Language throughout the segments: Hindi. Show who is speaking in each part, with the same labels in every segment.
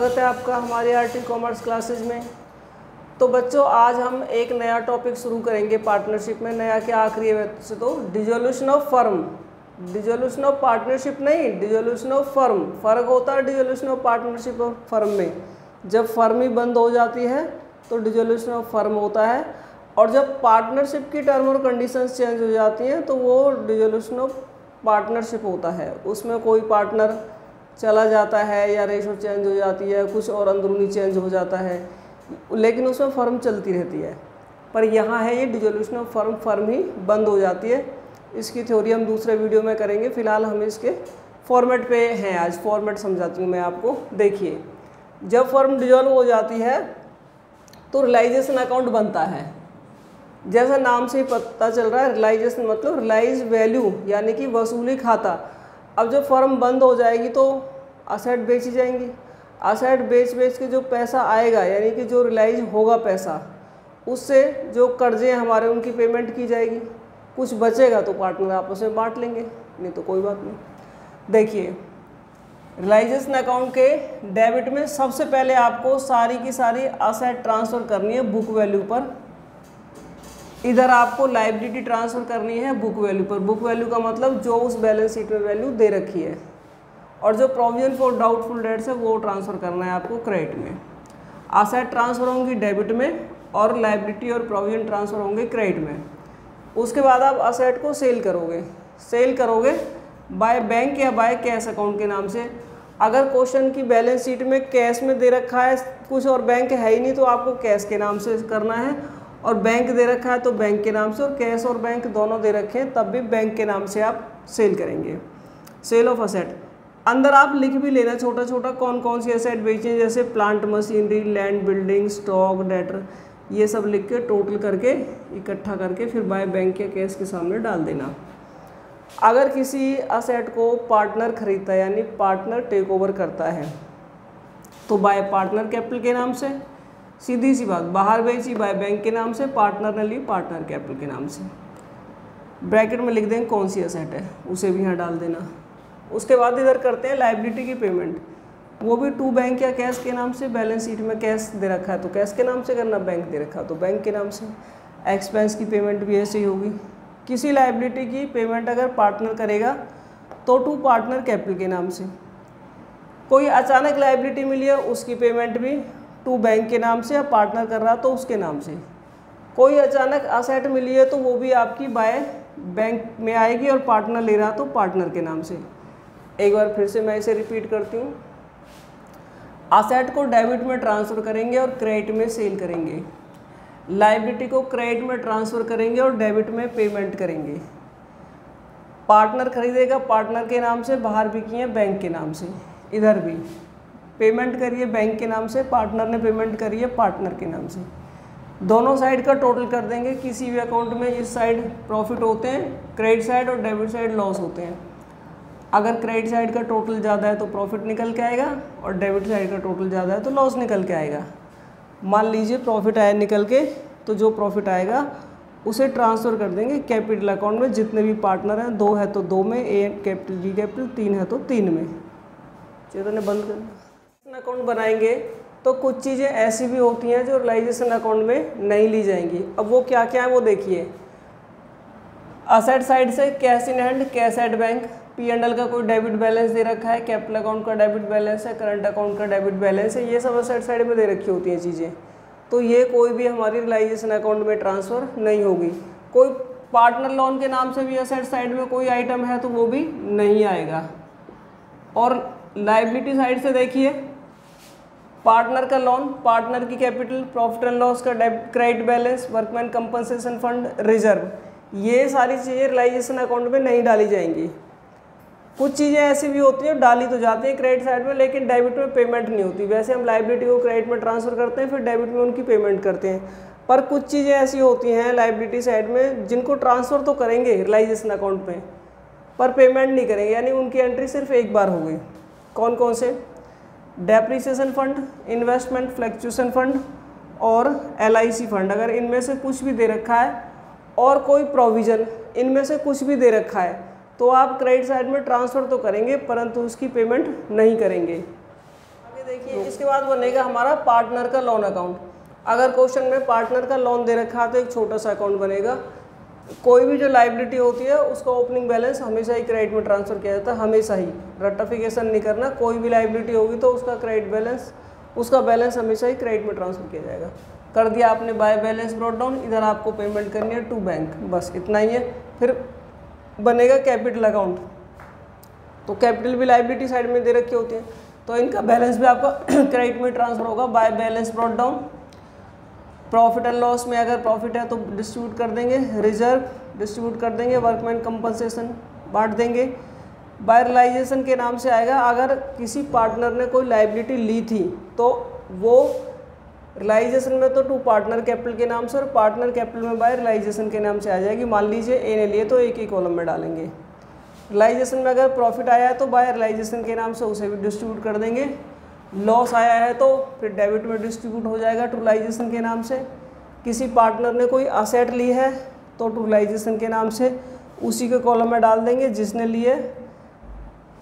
Speaker 1: स्वागत है आपका हमारे आरटी कॉमर्स क्लासेज में। तो बच्चों आज हम एक नया टॉपिक शुरू करेंगे पार्टनरशिप में। नया क्या आखिरी है वैसे तो dissolution of firm, dissolution of partnership नहीं, डिसोल्यूशन ऑफ फर्म। फ़र्क होता है डिसोल्यूशन ऑफ पार्टनरशिप और फर्म में। जब फर्म ही बंद हो जाती है तो डिसोल्यूशन ऑफ फर्म होता है, और जब पार्टनरशिप की टर्म और कंडीशंस चेंज हो जाती हैं तो वो डिसोल्यूशन ऑफ पार्टनरशिप होता है। उसमें कोई पार्टनर चला जाता है या रेशो चेंज हो जाती है, कुछ और अंदरूनी चेंज हो जाता है, लेकिन उसमें फर्म चलती रहती है। पर यहाँ है ये डिसोल्यूशन ऑफ फर्म, फर्म ही बंद हो जाती है। इसकी थ्योरी हम दूसरे वीडियो में करेंगे। फिलहाल हम इसके फॉर्मेट पे हैं, आज फॉर्मेट समझाती हूँ मैं आपको। देखिए, जब फर्म डिसॉल्व हो जाती है तो रियलाइजेशन अकाउंट बनता है। जैसा नाम से ही पता चल रहा है, रियलाइजेशन मतलब रियलाइज वैल्यू यानी कि वसूली खाता। अब जब फर्म बंद हो जाएगी तो असेट बेची जाएंगी। असेट बेच के जो पैसा आएगा यानी कि जो रियलाइज होगा पैसा, उससे जो कर्जे हमारे उनकी पेमेंट की जाएगी। कुछ बचेगा तो पार्टनर आपस में बांट लेंगे, नहीं तो कोई बात नहीं। देखिए, रियलाइजेशन अकाउंट के डेबिट में सबसे पहले आपको सारी की सारी असेट ट्रांसफ़र करनी है बुक वैल्यू पर। इधर आपको लायबिलिटी ट्रांसफ़र करनी है बुक वैल्यू पर। बुक वैल्यू का मतलब जो उस बैलेंस शीट में वैल्यू दे रखी है, और जो प्रोविजन फॉर डाउटफुल डेट्स है वो ट्रांसफ़र करना है आपको क्रेडिट में। असेट ट्रांसफ़र होंगी डेबिट में और लायबिलिटी और प्रोविजन ट्रांसफ़र होंगे क्रेडिट में। उसके बाद आप असेट को सेल करोगे बाय बैंक या बाय कैश अकाउंट के नाम से। अगर क्वेश्चन की बैलेंस शीट में कैश में दे रखा है कुछ और बैंक है ही नहीं तो आपको कैश के नाम से करना है, और बैंक दे रखा है तो बैंक के नाम से, और कैश और बैंक दोनों दे रखे हैं तब भी बैंक के नाम से आप सेल करेंगे। सेल ऑफ असेट अंदर आप लिख भी लेना छोटा छोटा कौन कौन सी असेट बेची हैं, जैसे plant machinery, land, building, stock, debtor, ये सब लिख के टोटल करके इकट्ठा करके फिर बाय बैंक या कैश के सामने डाल देना। अगर किसी असेट को पार्टनर खरीदता है यानी पार्टनर टेक ओवर करता है तो बाय पार्टनर कैपिटल के नाम से। सीधी सी बात, बाहर बेची बाय बैंक के नाम से, पार्टनर ने ली पार्टनर कैपिटल के नाम से। ब्रैकेट में लिख देंगे कौन सी असेट है, उसे भी यहाँ डाल देना। उसके बाद इधर करते हैं लायबिलिटी की पेमेंट, वो भी टू बैंक या कैश के नाम से। बैलेंस शीट में कैश दे रखा है तो कैश के नाम से करना, बैंक दे रखा तो बैंक के नाम से। एक्सपेंस की पेमेंट भी ऐसे ही होगी। किसी लायबिलिटी की पेमेंट अगर पार्टनर करेगा तो टू पार्टनर कैपिटल के नाम से। कोई अचानक लायबिलिटी मिली है उसकी पेमेंट भी टू बैंक के नाम से, या पार्टनर कर रहा तो उसके नाम से। कोई अचानक असेट मिली है तो वो भी आपकी बाय बैंक में आएगी, और पार्टनर ले रहा तो पार्टनर के नाम से। एक बार फिर से मैं इसे रिपीट करती हूँ। असेट को डेबिट में ट्रांसफ़र करेंगे और क्रेडिट में सेल करेंगे। लायबिलिटी को क्रेडिट में ट्रांसफ़र करेंगे और डेबिट में पेमेंट करेंगे। पार्टनर खरीदेगा पार्टनर के नाम से, बाहर बिकी है बैंक के नाम से। इधर भी पेमेंट करिए बैंक के नाम से, पार्टनर ने पेमेंट करी है पार्टनर के नाम से। दोनों साइड का टोटल कर देंगे। किसी भी अकाउंट में इस साइड प्रॉफिट होते हैं क्रेडिट साइड, और डेबिट साइड लॉस होते हैं। अगर क्रेडिट साइड का टोटल ज़्यादा है तो प्रॉफिट निकल के आएगा, और डेबिट साइड का टोटल ज़्यादा है तो लॉस निकल के आएगा। मान लीजिए प्रॉफिट आया निकल के, तो जो प्रॉफिट आएगा उसे ट्रांसफ़र कर देंगे कैपिटल अकाउंट में। जितने भी पार्टनर हैं, 2 है तो 2 में, ए कैपिटल बी कैपिटल, 3 है तो 3 में। चेतन ने बंद कर अकाउंट बनाएंगे तो कुछ चीज़ें ऐसी भी होती हैं जो रियलाइजेशन अकाउंट में नहीं ली जाएंगी। अब वो क्या क्या है वो देखिए। असेट साइड से cash in hand, cash at bank, P&L का कोई डेबिट बैलेंस दे रखा है, कैपिटल अकाउंट का डेबिट बैलेंस है, करंट अकाउंट का डेबिट बैलेंस है, ये सब असेट साइड में दे रखी होती हैं चीज़ें। तो ये कोई भी हमारी रियलाइजेशन अकाउंट में ट्रांसफ़र नहीं होगी। कोई पार्टनर लोन के नाम से भी असेट साइड में कोई आइटम है तो वो भी नहीं आएगा। और लायबिलिटी साइड से देखिए, पार्टनर का लोन, पार्टनर की कैपिटल, प्रॉफिट एंड लॉस का credit balance, workman compensation fund, reserve, ये सारी चीज़ें रियलाइजेशन अकाउंट में नहीं डाली जाएंगी। कुछ चीज़ें ऐसी भी होती हैं डाली तो जाती हैं क्रेडिट साइड में, लेकिन डेबिट में पेमेंट नहीं होती। वैसे हम लायबिलिटी को क्रेडिट में ट्रांसफ़र करते हैं, फिर डेबिट में उनकी पेमेंट करते हैं। पर कुछ चीज़ें ऐसी होती हैं लायबिलिटी साइड में जिनको ट्रांसफ़र तो करेंगे रियलाइजेशन अकाउंट में, पर पेमेंट नहीं करेंगे, यानी उनकी एंट्री सिर्फ एक बार होगी। कौन कौन से? Depreciation fund, investment fluctuation fund और LIC फंड। अगर इनमें से कुछ भी दे रखा है और कोई प्रोविज़न इनमें से कुछ भी दे रखा है तो आप क्रेडिट साइड में ट्रांसफ़र तो करेंगे परंतु उसकी पेमेंट नहीं करेंगे। आगे देखिए इसके बाद बनेगा हमारा पार्टनर का लोन अकाउंट। अगर क्वेश्चन में पार्टनर का लोन दे रखा है तो एक छोटा सा अकाउंट बनेगा। कोई भी जो लाइबिलिटी होती है उसका ओपनिंग बैलेंस हमेशा ही क्रेडिट में ट्रांसफ़र किया जाता है, हमेशा ही, रट्टाफिकेशन नहीं करना। कोई भी लाइबिलिटी होगी तो उसका क्रेडिट बैलेंस, उसका बैलेंस हमेशा ही क्रेडिट में ट्रांसफ़र किया जाएगा। कर दिया आपने बाय बैलेंस ब्रॉट डाउन, इधर आपको पेमेंट करनी है टू बैंक, बस इतना ही है। फिर बनेगा कैपिटल अकाउंट। तो कैपिटल भी लाइबिलिटी साइड में दे रखी होती है, तो इनका बैलेंस भी आपका क्रेडिट में ट्रांसफ़र होगा by balance brought down. Profit and loss में अगर प्रॉफिट है तो डिस्ट्रीब्यूट कर देंगे, रिजर्व डिस्ट्रीब्यूट कर देंगे, वर्कमैन कंपनसेशन बांट देंगे। बाय रियलाइजेशन के नाम से आएगा, अगर किसी पार्टनर ने कोई लाइबिलिटी ली थी तो वो रियलाइजेशन में तो टू पार्टनर कैपिटल के नाम से और पार्टनर कैपिटल में बाय रियलाइजेशन के नाम से आ जाएगी। मान लीजिए ए ने लिए तो एक ही कॉलम में डालेंगे। रियलाइजेशन में अगर प्रॉफिट आया है तो बाय रियलाइजेशन के नाम से उसे भी डिस्ट्रीब्यूट कर देंगे। लॉस आया है तो फिर डेबिट में डिस्ट्रीब्यूट हो जाएगा टू रियलाइजेशन के नाम से। किसी पार्टनर ने कोई असेट ली है तो टू रियलाइजेशन के नाम से उसी के कॉलम में डाल देंगे जिसने लिए।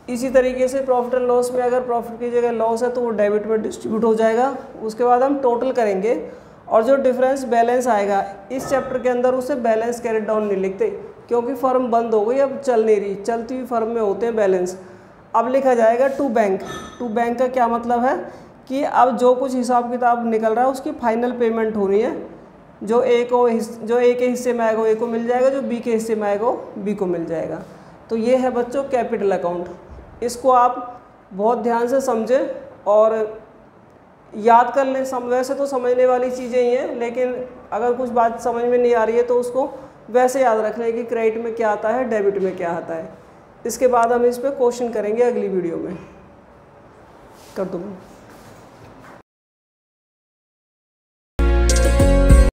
Speaker 1: इसी तरीके से प्रॉफिट एंड लॉस में अगर प्रॉफिट की जगह लॉस है तो वो डेबिट में डिस्ट्रीब्यूट हो जाएगा। उसके बाद हम टोटल करेंगे और जो डिफरेंस बैलेंस आएगा इस चैप्टर के अंदर उसे बैलेंस कैरेट डाउन नहीं लिखते, क्योंकि फर्म बंद हो गई, अब चल नहीं रही, चलती हुई फर्म में होते हैं बैलेंस। अब लिखा जाएगा टू बैंक। टू बैंक का क्या मतलब है कि अब जो कुछ हिसाब किताब निकल रहा है उसकी फाइनल पेमेंट होनी है। जो ए के हिस्से में आएगा ए को मिल जाएगा, जो बी के हिस्से में आएगा बी को मिल जाएगा। तो ये है बच्चों कैपिटल अकाउंट। इसको आप बहुत ध्यान से समझें और याद कर लें। वैसे तो समझने वाली चीज़ें ही हैं, लेकिन अगर कुछ बात समझ में नहीं आ रही है तो उसको वैसे याद रख लें कि क्रेडिट में क्या आता है, डेबिट में क्या आता है। इसके बाद हम इस पर क्वेश्चन करेंगे अगली वीडियो में। कर दूँगा।